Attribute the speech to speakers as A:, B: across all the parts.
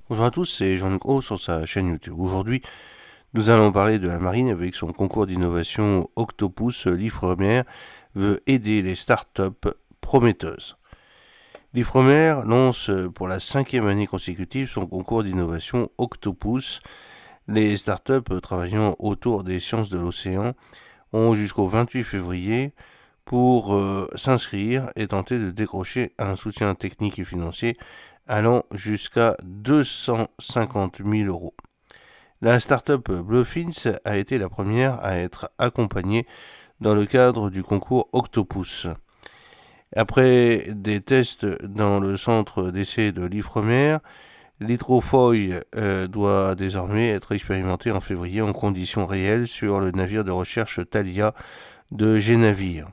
A: Bonjour à tous, c'est Jean-Luc Haut sur sa chaîne YouTube. Aujourd'hui, nous allons parler de la marine avec son concours d'innovation Octopus. L'Ifremer veut aider les startups prometteuses. L'Ifremer lance pour la 5e année consécutive son concours d'innovation Octopus. Les startups travaillant autour des sciences de l'océan ont jusqu'au 28 février pour s'inscrire et tenter de décrocher un soutien technique et financier allant jusqu'à 250 000 euros. La start-up Bluefins a été la première à être accompagnée dans le cadre du concours Octopus. Après des tests dans le centre d'essai de l'Ifremer, l'hydrofoil doit désormais être expérimenté en février en conditions réelles sur le navire de recherche Thalia de Génavir.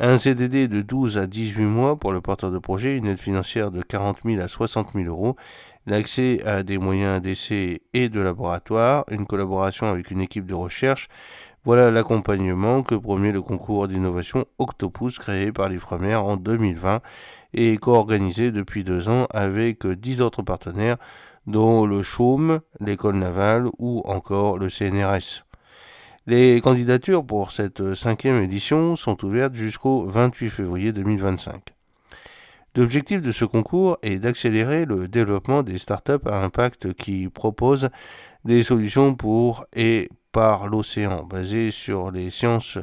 A: Un CDD de 12 à 18 mois pour le porteur de projet, une aide financière de 40 000 à 60 000 euros, l'accès à des moyens d'essai et de laboratoire, une collaboration avec une équipe de recherche. Voilà l'accompagnement que promet le concours d'innovation Octopus créé par l'Ifremer en 2020 et co-organisé depuis 2 ans avec 10 autres partenaires dont le CHUM, l'école navale ou encore le CNRS. Les candidatures pour cette 5e édition sont ouvertes jusqu'au 28 février 2025. L'objectif de ce concours est d'accélérer le développement des startups à impact qui proposent des solutions pour et par l'océan, basées sur les sciences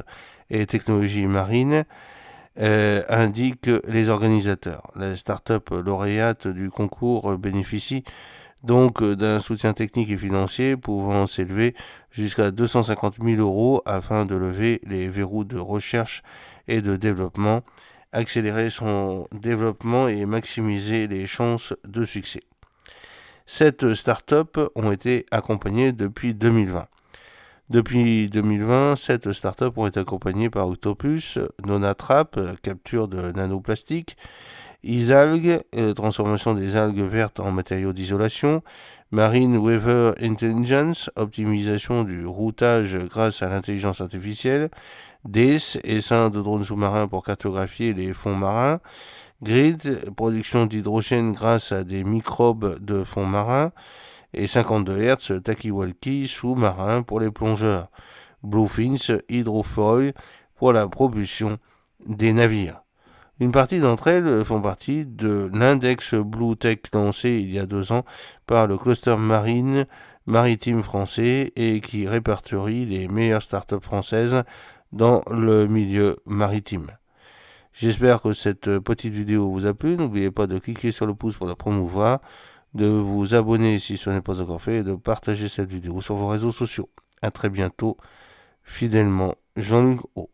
A: et technologies marines, indiquent les organisateurs. La start-up lauréate du concours bénéficie donc d'un soutien technique et financier pouvant s'élever jusqu'à 250 000 euros afin de lever les verrous de recherche et de développement, accélérer son développement et maximiser les chances de succès. 7 startups ont été accompagnées depuis 2020. Depuis 2020, 7 startups ont été accompagnées par Octopus, Nonatrap, capture de nanoplastiques, Isalg, transformation des algues vertes en matériaux d'isolation, Marine Weather Intelligence, optimisation du routage grâce à l'intelligence artificielle, DES, essaim de drones sous-marins pour cartographier les fonds marins, Grid, production d'hydrogène grâce à des microbes de fonds marins, et 52 Hz, talkie-walkie sous-marin pour les plongeurs, Bluefins, hydrofoil pour la propulsion des navires. Une partie d'entre elles font partie de l'index Blue Tech lancé il y a 2 ans par le cluster maritime français et qui répertorie les meilleures startups françaises dans le milieu maritime. J'espère que cette petite vidéo vous a plu. N'oubliez pas de cliquer sur le pouce pour la promouvoir, de vous abonner si ce n'est pas encore fait et de partager cette vidéo sur vos réseaux sociaux. A très bientôt, fidèlement, Jean-Luc Haut.